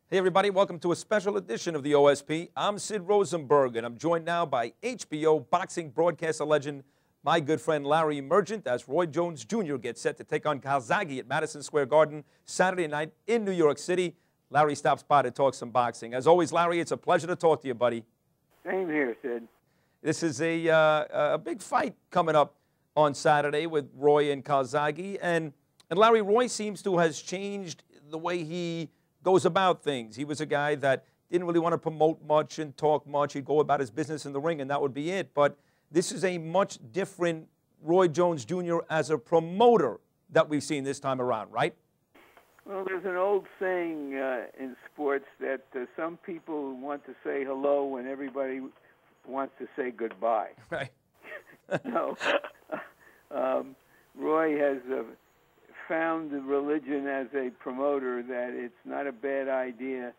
Hey everybody, welcome to a special edition of the OSP. I'm Sid Rosenberg, and I'm joined now by HBO boxing broadcaster legend, my good friend Larry Merchant, as Roy Jones Jr. gets set to take on Calzaghe at Madison Square Garden Saturday night in New York City. Larry stops by to talk some boxing. As always, Larry, it's a pleasure to talk to you, buddy. Same here, Sid. This is a big fight coming up on Saturday with Roy and Calzaghe, and Larry, Roy seems to has changed the way he goes about things. He was a guy that didn't really want to promote much and talk much. He'd go about his business in the ring, and that would be it. But this is a much different Roy Jones Jr. as a promoter that we've seen this time around, right? Well, there's an old saying in sports that some people want to say hello when everybody wants to say goodbye. Right. No. Roy has found the religion as a promoter that it's not a bad idea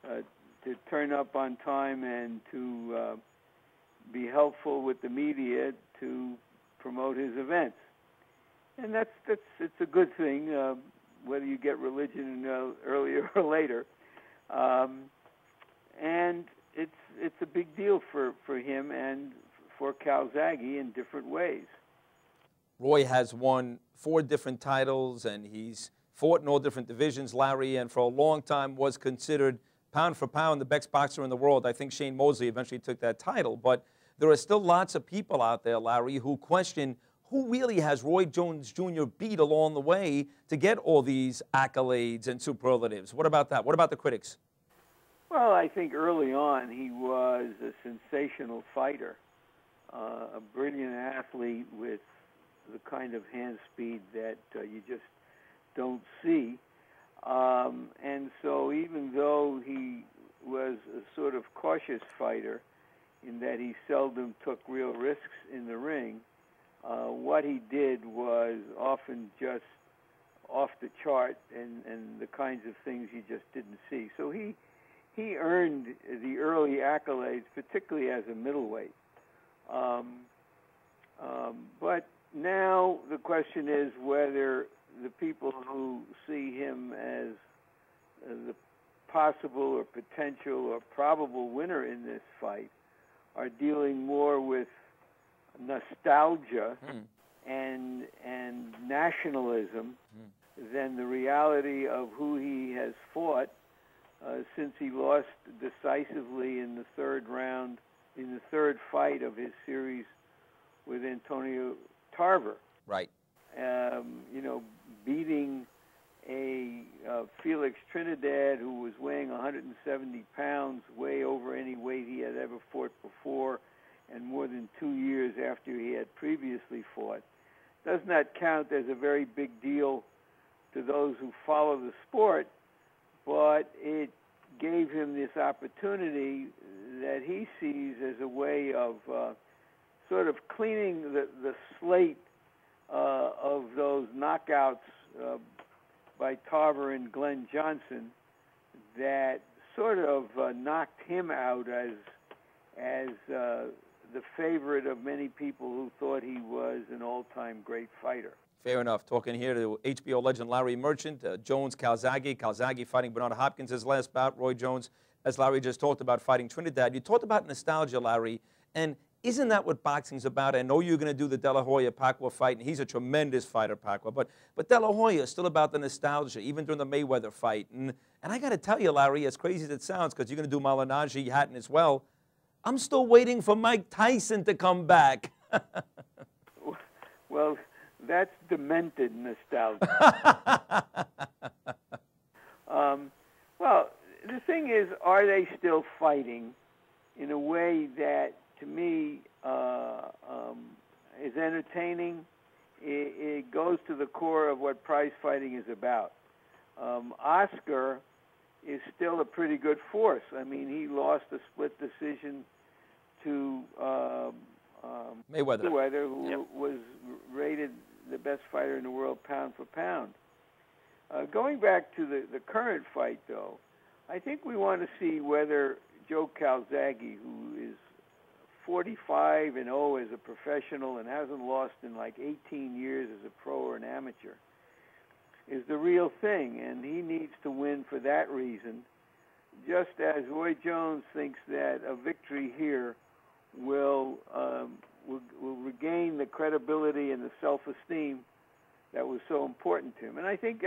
to turn up on time and to be helpful with the media to promote his events. And it's a good thing, whether you get religion earlier or later. And it's a big deal for him and for Calzaghe in different ways. Roy has won 4 different titles, and he's fought in all different divisions, Larry, and for a long time was considered pound for pound the best boxer in the world. I think Shane Mosley eventually took that title, but there are still lots of people out there, Larry, who question who really has Roy Jones Jr. beat along the way to get all these accolades and superlatives. What about that? What about the critics? Well, I think early on he was a sensational fighter, a brilliant athlete with the kind of hand speed that you just don't see. And so even though he was a sort of cautious fighter in that he seldom took real risks in the ring, what he did was often just off the chart and the kinds of things you just didn't see. So he earned the early accolades, particularly as a middleweight. But now the question is whether the people who see him as the possible or potential or probable winner in this fight are dealing more with nostalgia and nationalism than the reality of who he has fought since he lost decisively in the third round, in the third fight of his series with Antonio Tarver. Right. Beating a Felix Trinidad who was weighing 170 pounds, way over any weight he had ever fought before, and more than 2 years after he had previously fought, does not count as a very big deal to those who follow the sport, but it gave him this opportunity that he sees as a way of sort of cleaning the slate of those knockouts by Tarver and Glenn Johnson that sort of knocked him out as the favorite of many people who thought he was an all-time great fighter. Fair enough. Talking here to HBO legend Larry Merchant, Jones, Calzaghe fighting Bernard Hopkins his last bout. Roy Jones, as Larry just talked about, fighting Trinidad. You talked about nostalgia, Larry, and isn't that what boxing's about? I know you're going to do the De La Hoya-Pacquiao fight, and he's a tremendous fighter, Pacquiao, but De La Hoya is still about the nostalgia, even during the Mayweather fight. And I got to tell you, Larry, as crazy as it sounds, because you're going to do Malignaggi, Hatton as well, I'm still waiting for Mike Tyson to come back. Well, that's demented nostalgia. Well, the thing is, are they still fighting in a way that, to me, is entertaining? It goes to the core of what prize fighting is about. Oscar is still a pretty good force. I mean, he lost a split decision to Mayweather, who was rated the best fighter in the world pound for pound. Going back to the current fight, though, I think we want to see whether Joe Calzaghe, who is 45-0 as a professional and hasn't lost in like 18 years as a pro amateur, is the real thing, and he needs to win for that reason, just as Roy Jones thinks that a victory here will regain the credibility and the self-esteem that was so important to him. And I think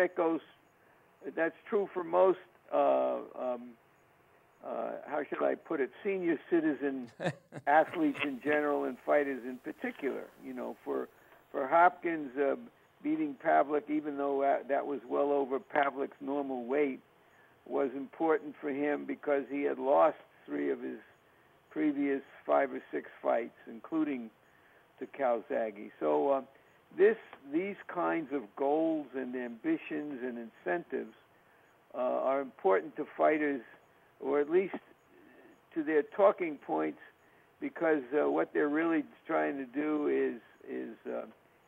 that's true for most, how should I put it, senior citizen athletes in general and fighters in particular. You know, for Hopkins, beating Pavlik, even though that was well over Pavlik's normal weight, was important for him because he had lost 3 of his previous 5 or 6 fights, including to Calzaghe. So these kinds of goals and ambitions and incentives are important to fighters, or at least to their talking points, because what they're really trying to do is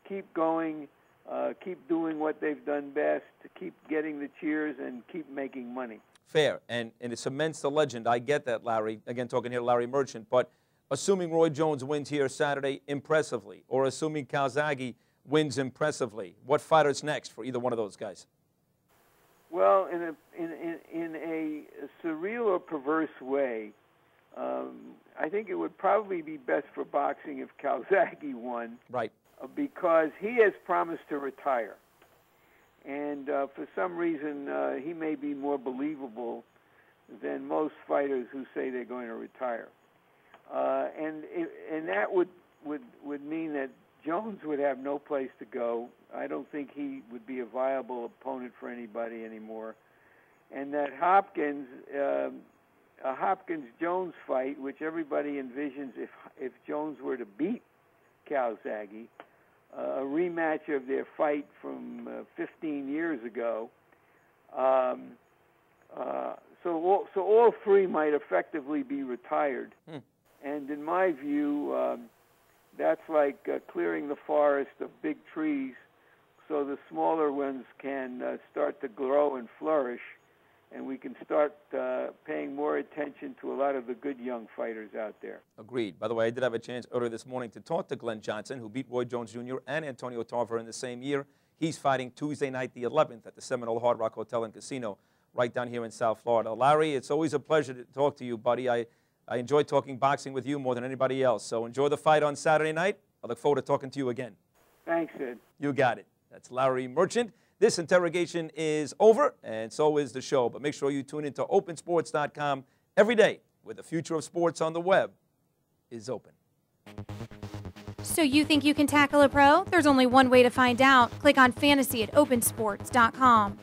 keep going, keep doing what they've done best, to keep getting the cheers and keep making money. Fair, and it cements the legend. I get that, Larry. Again, talking here to Larry Merchant. But assuming Roy Jones wins here Saturday impressively, or assuming Calzaghe wins impressively, what fighter's next for either one of those guys? Well, in a surreal or perverse way, I think it would probably be best for boxing if Calzaghe won. Right. Because he has promised to retire. And for some reason, he may be more believable than most fighters who say they're going to retire. And that would mean that Jones would have no place to go. I don't think he would be a viable opponent for anybody anymore. And that Hopkins, a Hopkins-Jones fight, which everybody envisions if Jones were to beat Calzaghe, a rematch of their fight from 15 years ago. So all 3 might effectively be retired. And in my view, that's like clearing the forest of big trees so the smaller ones can start to grow and flourish, and we can start paying more attention to a lot of the good young fighters out there. Agreed. By the way, I did have a chance earlier this morning to talk to Glenn Johnson, who beat Roy Jones Jr. and Antonio Tarver in the same year. He's fighting Tuesday night, the 11th, at the Seminole Hard Rock Hotel and Casino right down here in South Florida. Larry, it's always a pleasure to talk to you, buddy. I enjoy talking boxing with you more than anybody else. So enjoy the fight on Saturday night. I look forward to talking to you again. Thanks, Ed. You got it. That's Larry Merchant. This interrogation is over, and so is the show. But make sure you tune into opensports.com every day, where the future of sports on the web is open. So you think you can tackle a pro? There's only one way to find out. Click on fantasy at opensports.com.